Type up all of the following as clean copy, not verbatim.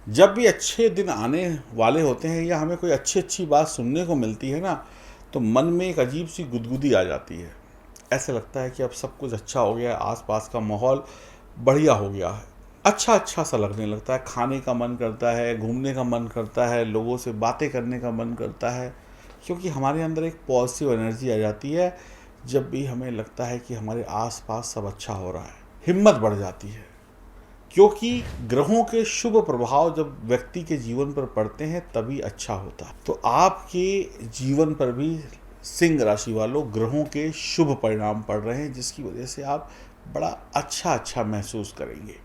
जब भी अच्छे दिन आने वाले होते हैं या हमें कोई अच्छी अच्छी बात सुनने को मिलती है ना, तो मन में एक अजीब सी गुदगुदी आ जाती है। ऐसे लगता है कि अब सब कुछ अच्छा हो गया है, आसपास का माहौल बढ़िया हो गया है, अच्छा अच्छा सा लगने लगता है। खाने का मन करता है, घूमने का मन करता है, लोगों से बातें करने का मन करता है, क्योंकि हमारे अंदर एक पॉजिटिव एनर्जी आ जाती है। जब भी हमें लगता है कि हमारे आसपास सब अच्छा हो रहा है, हिम्मत बढ़ जाती है, क्योंकि ग्रहों के शुभ प्रभाव जब व्यक्ति के जीवन पर पड़ते हैं तभी अच्छा होता है। तो आपके जीवन पर भी सिंह राशि वालों ग्रहों के शुभ परिणाम पड़ रहे हैं, जिसकी वजह से आप बड़ा अच्छा अच्छा महसूस करेंगे।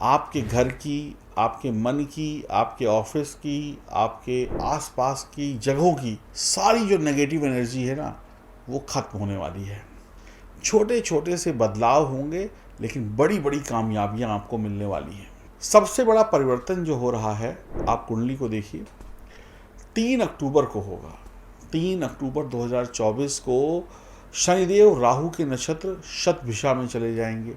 आपके घर की, आपके मन की, आपके ऑफिस की, आपके आसपास की जगहों की सारी जो नेगेटिव एनर्जी है ना, वो खत्म होने वाली है। छोटे छोटे से बदलाव होंगे, लेकिन बड़ी बड़ी कामयाबियां आपको मिलने वाली हैं। सबसे बड़ा परिवर्तन जो हो रहा है, आप कुंडली को देखिए, 3 अक्टूबर को होगा। 3 अक्टूबर 2024 को शनिदेव राहु के नक्षत्र शतभिषा में चले जाएंगे।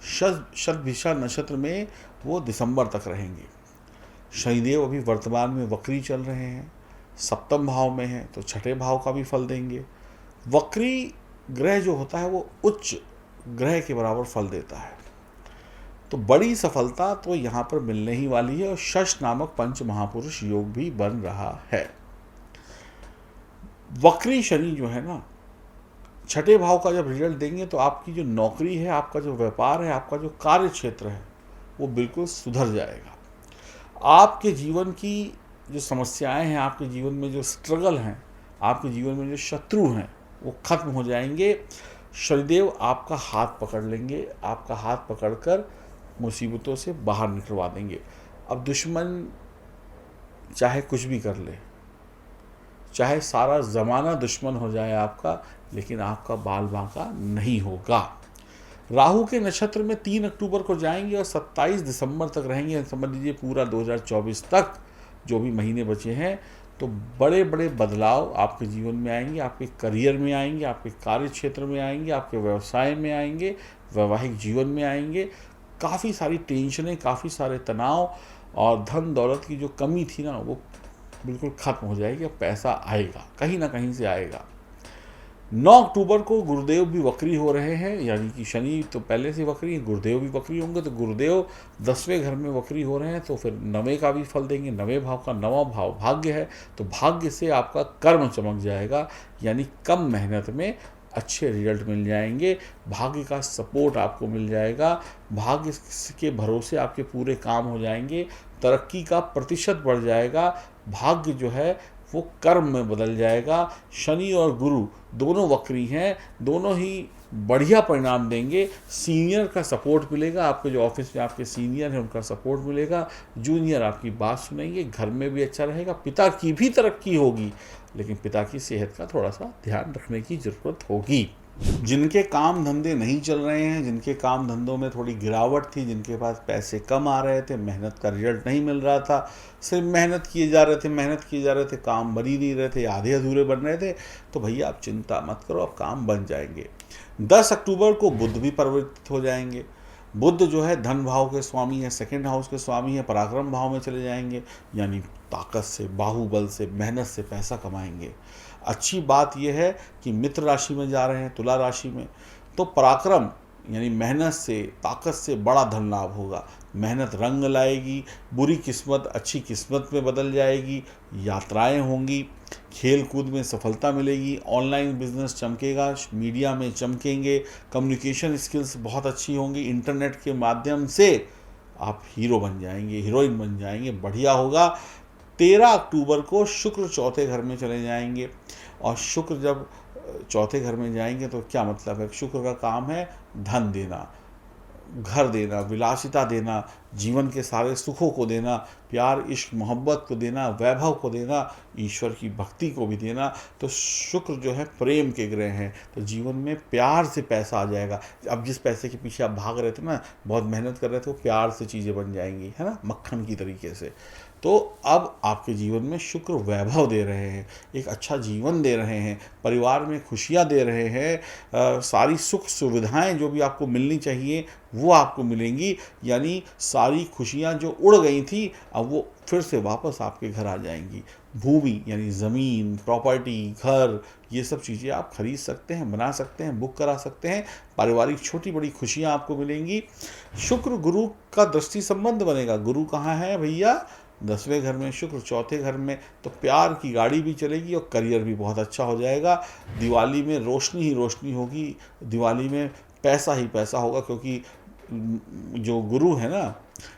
शतभिषा नक्षत्र में वो दिसंबर तक रहेंगे। शनिदेव अभी वर्तमान में वक्री चल रहे हैं, सप्तम भाव में है, तो छठे भाव का भी फल देंगे। वक्री ग्रह जो होता है वो उच्च ग्रह के बराबर फल देता है, तो बड़ी सफलता तो यहाँ पर मिलने ही वाली है। और शश नामक पंच महापुरुष योग भी बन रहा है। वक्री शनि जो है ना, छठे भाव का जब रिजल्ट देंगे तो आपकी जो नौकरी है, आपका जो व्यापार है, आपका जो कार्य क्षेत्र है, वो बिल्कुल सुधर जाएगा। आपके जीवन की जो समस्याएं हैं, आपके जीवन में जो स्ट्रगल हैं, आपके जीवन में जो शत्रु हैं, वो खत्म हो जाएंगे। शनिदेव आपका हाथ पकड़ लेंगे, आपका हाथ पकड़कर मुसीबतों से बाहर निकलवा देंगे। अब दुश्मन चाहे कुछ भी कर ले, चाहे सारा ज़माना दुश्मन हो जाए आपका, लेकिन आपका बाल बांका नहीं होगा। राहु के नक्षत्र में 3 अक्टूबर को जाएंगे और 27 दिसंबर तक रहेंगे। समझ लीजिए पूरा 2024 तक जो भी महीने बचे हैं, तो बड़े बड़े बदलाव आपके जीवन में आएंगे, आपके करियर में आएंगे, आपके कार्य क्षेत्र में आएंगे, आपके व्यवसाय में आएंगे, वैवाहिक जीवन में आएंगे। काफ़ी सारी टेंशनें, काफ़ी सारे तनाव और धन दौलत की जो कमी थी ना, वो बिल्कुल ख़त्म हो जाएगी। अब पैसा आएगा, कहीं ना कहीं से आएगा। 9 अक्टूबर को गुरुदेव भी वक्री हो रहे हैं, यानी कि शनि तो पहले से वक्री है, गुरुदेव भी वक्री होंगे। तो गुरुदेव 10वें घर में वक्री हो रहे हैं, तो फिर 9वें का भी फल देंगे। 9वें भाव का 9वां भाव भाग्य है, तो भाग्य से आपका कर्म चमक जाएगा, यानी कम मेहनत में अच्छे रिजल्ट मिल जाएंगे। भाग्य का सपोर्ट आपको मिल जाएगा, भाग्य के भरोसे आपके पूरे काम हो जाएंगे, तरक्की का प्रतिशत बढ़ जाएगा। भाग्य जो है वो कर्म में बदल जाएगा। शनि और गुरु दोनों वक्री हैं, दोनों ही बढ़िया परिणाम देंगे। सीनियर का सपोर्ट मिलेगा, आपके जो ऑफिस में आपके सीनियर हैं उनका सपोर्ट मिलेगा। जूनियर आपकी बात सुनेंगे, घर में भी अच्छा रहेगा। पिता की भी तरक्की होगी, लेकिन पिता की सेहत का थोड़ा सा ध्यान रखने की ज़रूरत होगी। जिनके काम धंधे नहीं चल रहे हैं, जिनके काम धंधों में थोड़ी गिरावट थी, जिनके पास पैसे कम आ रहे थे, मेहनत का रिजल्ट नहीं मिल रहा था, सिर्फ मेहनत किए जा रहे थे, मेहनत किए जा रहे थे, काम बन ही नहीं रहे थे, आधे अधूरे बन रहे थे, तो भैया आप चिंता मत करो, अब काम बन जाएंगे। 10 अक्टूबर को बुध भी परिवर्तित हो जाएंगे। बुध जो है धन भाव के स्वामी है, सेकंड हाउस के स्वामी है, पराक्रम भाव में चले जाएंगे, यानी ताकत से, बाहुबल से, मेहनत से पैसा कमाएंगे। अच्छी बात यह है कि मित्र राशि में जा रहे हैं, तुला राशि में, तो पराक्रम यानी मेहनत से, ताकत से बड़ा धन लाभ होगा। मेहनत रंग लाएगी, बुरी किस्मत अच्छी किस्मत में बदल जाएगी, यात्राएं होंगी, खेल कूद में सफलता मिलेगी, ऑनलाइन बिजनेस चमकेगा, मीडिया में चमकेंगे, कम्युनिकेशन स्किल्स बहुत अच्छी होंगी, इंटरनेट के माध्यम से आप हीरो बन जाएंगे, हीरोइन बन जाएंगे, बढ़िया होगा। 13 अक्टूबर को शुक्र चौथे घर में चले जाएंगे, और शुक्र जब चौथे घर में जाएंगे तो क्या मतलब है, शुक्र का काम है धन देना, घर देना, विलासिता देना, जीवन के सारे सुखों को देना, प्यार इश्क मोहब्बत को देना, वैभव को देना, ईश्वर की भक्ति को भी देना। तो शुक्र जो है प्रेम के ग्रह हैं, तो जीवन में प्यार से पैसा आ जाएगा। अब जिस पैसे के पीछे आप भाग रहे थे ना, बहुत मेहनत कर रहे थे, वो प्यार से चीज़ें बन जाएंगी, है ना, मक्खन की तरीके से। तो अब आपके जीवन में शुक्र वैभव दे रहे हैं, एक अच्छा जीवन दे रहे हैं, परिवार में खुशियाँ दे रहे हैं, सारी सुख सुविधाएं जो भी आपको मिलनी चाहिए वो आपको मिलेंगी, यानी सारी खुशियाँ जो उड़ गई थी अब वो फिर से वापस आपके घर आ जाएंगी। भूमि यानी ज़मीन, प्रॉपर्टी, घर, ये सब चीज़ें आप खरीद सकते हैं, बना सकते हैं, बुक करा सकते हैं। पारिवारिक छोटी बड़ी खुशियाँ आपको मिलेंगी। शुक्र गुरु का दृष्टि संबंध बनेगा। गुरु कहाँ है भैया? 10वें घर में, शुक्र 4थे घर में। तो प्यार की गाड़ी भी चलेगी और करियर भी बहुत अच्छा हो जाएगा। दिवाली में रोशनी ही रोशनी होगी, दिवाली में पैसा ही पैसा होगा, क्योंकि जो गुरु है ना,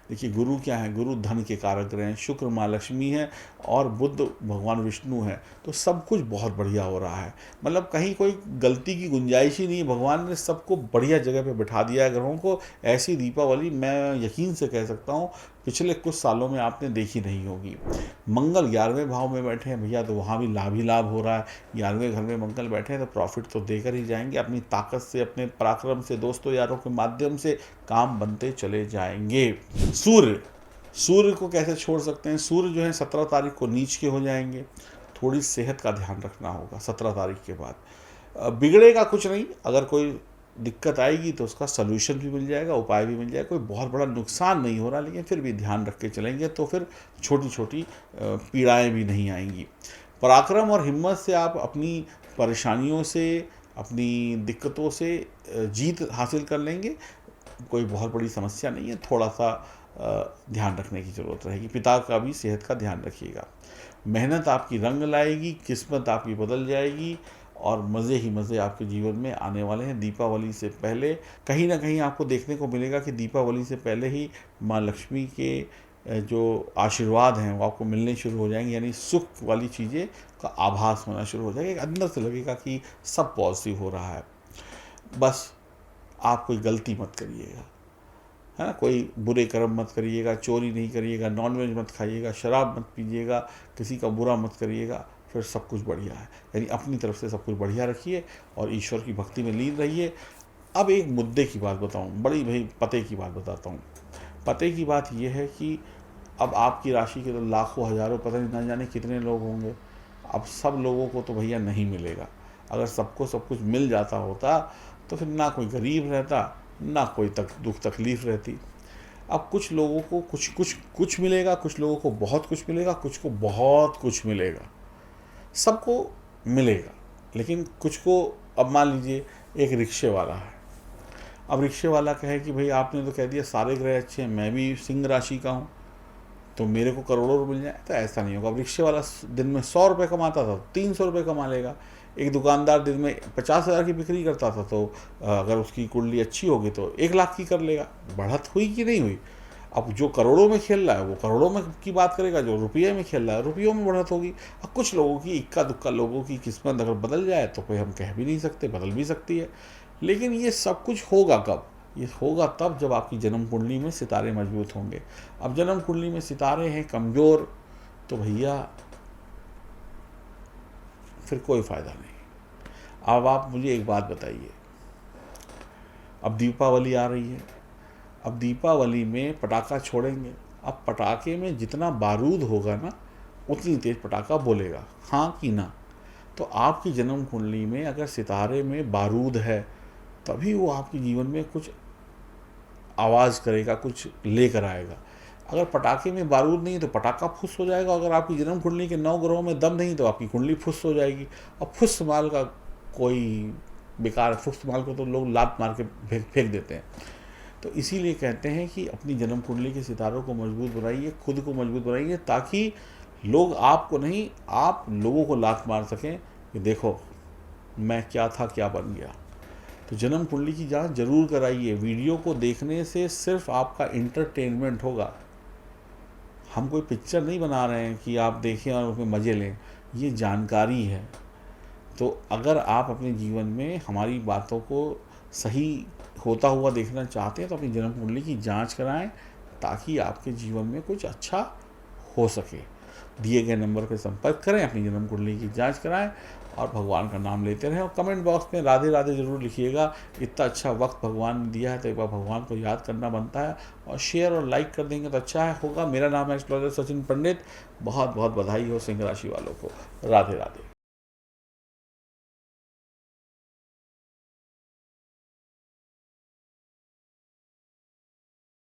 देखिए गुरु क्या है? गुरु धन के कारक ग्रह हैं। शुक्र माँ लक्ष्मी है और बुध भगवान विष्णु है। तो सब कुछ बहुत बढ़िया हो रहा है, मतलब कहीं कोई गलती की गुंजाइश ही नहीं है। भगवान ने सबको बढ़िया जगह पे बिठा दिया है ग्रहों को। ऐसी दीपावली मैं यकीन से कह सकता हूँ पिछले कुछ सालों में आपने देखी नहीं होगी। मंगल 11वें भाव में बैठे हैं भैया, तो वहाँ भी लाभ ही लाभ हो रहा है। 11वें घर में मंगल बैठे हैं तो प्रॉफिट तो देकर ही जाएंगे। अपनी ताकत से, अपने पराक्रम से, दोस्तों यारों के माध्यम से काम बनते चले जाएंगे। सूर्य को कैसे छोड़ सकते हैं? सूर्य जो है 17 तारीख को नीच के हो जाएंगे। थोड़ी सेहत का ध्यान रखना होगा 17 तारीख के बाद। बिगड़ेगा कुछ नहीं, अगर कोई दिक्कत आएगी तो उसका सलूशन भी मिल जाएगा, उपाय भी मिल जाएगा। कोई बहुत बड़ा नुकसान नहीं हो रहा, लेकिन फिर भी ध्यान रख के चलेंगे तो फिर छोटी छोटी पीड़ाएँ भी नहीं आएंगी। पराक्रम और हिम्मत से आप अपनी परेशानियों से, अपनी दिक्कतों से जीत हासिल कर लेंगे। कोई बहुत बड़ी समस्या नहीं है, थोड़ा सा ध्यान रखने की ज़रूरत रहेगी। पिता का भी सेहत का ध्यान रखिएगा। मेहनत आपकी रंग लाएगी, किस्मत आपकी बदल जाएगी और मज़े ही मज़े आपके जीवन में आने वाले हैं। दीपावली से पहले कहीं ना कहीं आपको देखने को मिलेगा कि दीपावली से पहले ही माँ लक्ष्मी के जो आशीर्वाद हैं वो आपको मिलने शुरू हो जाएंगे, यानी सुख वाली चीज़ें का आभास होना शुरू हो जाएगा। अंदर से लगेगा कि सब पॉजिटिव हो रहा है। बस आप कोई गलती मत करिएगा, है ना, कोई बुरे कर्म मत करिएगा, चोरी नहीं करिएगा, नॉनवेज मत खाइएगा, शराब मत पीजिएगा, किसी का बुरा मत करिएगा, फिर सब कुछ बढ़िया है। यानी अपनी तरफ से सब कुछ बढ़िया रखिए और ईश्वर की भक्ति में लीन रहिए। अब एक मुद्दे की बात बताऊं, बड़ी भाई पते की बात बताता हूं। पते की बात यह है कि अब आपकी राशि के तो लाखों हज़ारों, पता नहीं ना जाने कितने लोग होंगे। अब सब लोगों को तो भैया नहीं मिलेगा। अगर सबको सब कुछ मिल जाता होता तो फिर ना कोई गरीब रहता, ना कोई दुख तकलीफ़ रहती। अब कुछ लोगों को कुछ मिलेगा, कुछ लोगों को बहुत कुछ मिलेगा, कुछ को बहुत कुछ मिलेगा। सबको मिलेगा, लेकिन कुछ को, अब मान लीजिए एक रिक्शे वाला है। अब रिक्शे वाला कहे कि भाई आपने तो कह दिया सारे ग्रह अच्छे हैं, मैं भी सिंह राशि का हूँ तो मेरे को करोड़ों रुपये मिल जाए, तो ऐसा नहीं होगा। अब रिक्शे वाला दिन में 100 रुपये कमाता था, 300 रुपये कमा लेगा। एक दुकानदार दिन में 50,000 की बिक्री करता था तो अगर उसकी कुंडली अच्छी होगी तो 1 लाख की कर लेगा। बढ़त हुई कि नहीं हुई? अब जो करोड़ों में खेल रहा है वो करोड़ों में की बात करेगा, जो रुपये में खेल रहा है रुपयों में बढ़त होगी। अब कुछ लोगों की, इक्का दुक्का लोगों की किस्मत अगर बदल जाए तो कोई हम कह भी नहीं सकते, बदल भी सकती है। लेकिन ये सब कुछ होगा कब? ये होगा तब जब आपकी जन्म कुंडली में सितारे मजबूत होंगे। अब जन्म कुंडली में सितारे हैं कमज़ोर तो भैया फिर कोई फ़ायदा नहीं। अब आप मुझे एक बात बताइए, अब दीपावली आ रही है, अब दीपावली में पटाखा छोड़ेंगे। अब पटाखे में जितना बारूद होगा ना उतनी तेज़ पटाखा बोलेगा, हाँ कि ना? तो आपकी जन्म कुंडली में अगर सितारे में बारूद है तभी वो आपके जीवन में कुछ आवाज़ करेगा, कुछ लेकर आएगा। अगर पटाखे में बारूद नहीं तो पटाखा फुस हो जाएगा। अगर आपकी जन्म कुंडली के 9 ग्रहों में दम नहीं तो आपकी कुंडली फुस हो जाएगी। और फुस माल का कोई बेकार, फुस माल को तो लोग लात मार के फेंक देते हैं। तो इसीलिए कहते हैं कि अपनी जन्म कुंडली के सितारों को मजबूत बनाइए, खुद को मजबूत बनाइए, ताकि लोग आपको नहीं, आप लोगों को लात मार सकें कि देखो मैं क्या था, क्या बन गया। तो जन्म कुंडली की जांच जरूर कराइए। वीडियो को देखने से सिर्फ आपका इंटरटेनमेंट होगा। हम कोई पिक्चर नहीं बना रहे हैं कि आप देखें और उसमें मज़े लें, ये जानकारी है। तो अगर आप अपने जीवन में हमारी बातों को सही होता हुआ देखना चाहते हैं तो अपनी जन्म कुंडली की जांच कराएं, ताकि आपके जीवन में कुछ अच्छा हो सके। दिए गए नंबर पर संपर्क करें, अपनी जन्म कुंडली की जांच कराएं और भगवान का नाम लेते रहें। और कमेंट बॉक्स में राधे राधे ज़रूर लिखिएगा। इतना अच्छा वक्त भगवान ने दिया है तो एक बार भगवान को याद करना बनता है, और शेयर और लाइक कर देंगे तो अच्छा है होगा। मेरा नाम है एस्ट्रोलॉजर सचिन पंडित। बहुत बहुत बधाई हो सिंह राशि वालों को। राधे राधे।